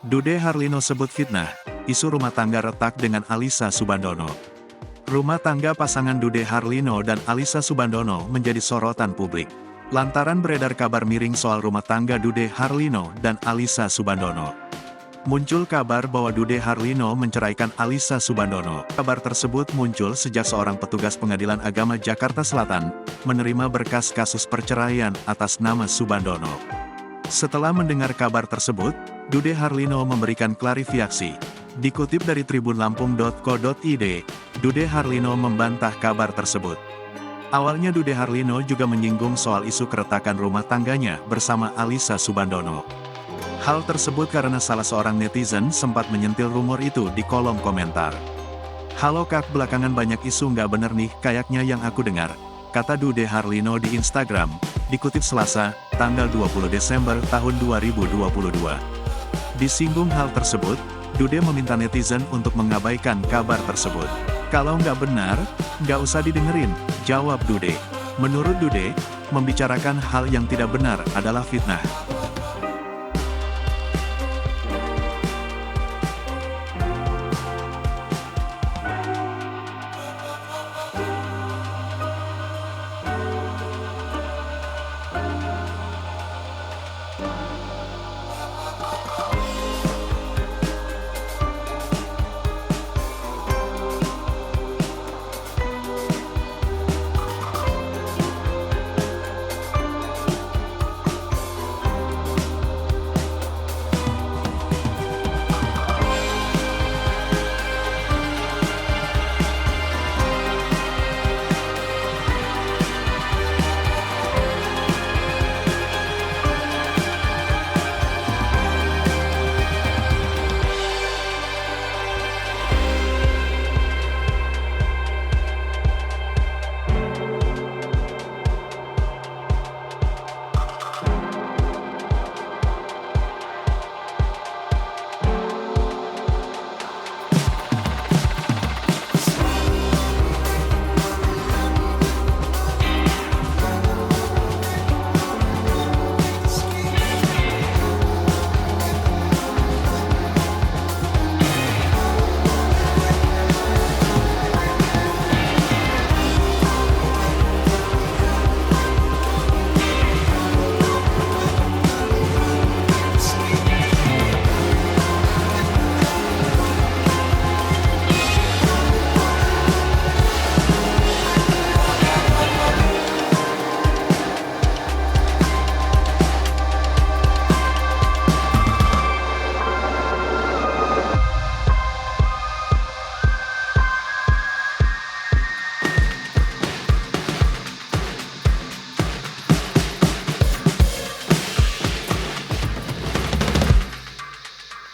Dude Harlino sebut fitnah, isu rumah tangga retak dengan Alyssa Soebandono. Rumah tangga pasangan Dude Harlino dan Alyssa Soebandono menjadi sorotan publik. Lantaran beredar kabar miring soal rumah tangga Dude Harlino dan Alyssa Soebandono. Muncul kabar bahwa Dude Harlino menceraikan Alyssa Soebandono. Kabar tersebut muncul sejak seorang petugas Pengadilan Agama Jakarta Selatan menerima berkas kasus perceraian atas nama Soebandono. Setelah mendengar kabar tersebut, Dude Harlino memberikan klarifikasi. Dikutip dari tribunlampung.co.id, Dude Harlino membantah kabar tersebut. Awalnya Dude Harlino juga menyinggung soal isu keretakan rumah tangganya bersama Alyssa Soebandono. Hal tersebut karena salah seorang netizen sempat menyentil rumor itu di kolom komentar. "Halo kak, belakangan banyak isu nggak bener nih kayaknya yang aku dengar," kata Dude Harlino di Instagram, dikutip Selasa, tanggal 20 Desember tahun 2022. Disinggung hal tersebut, Dude meminta netizen untuk mengabaikan kabar tersebut. "Kalau nggak benar, nggak usah didengerin," jawab Dude. Menurut Dude, membicarakan hal yang tidak benar adalah fitnah.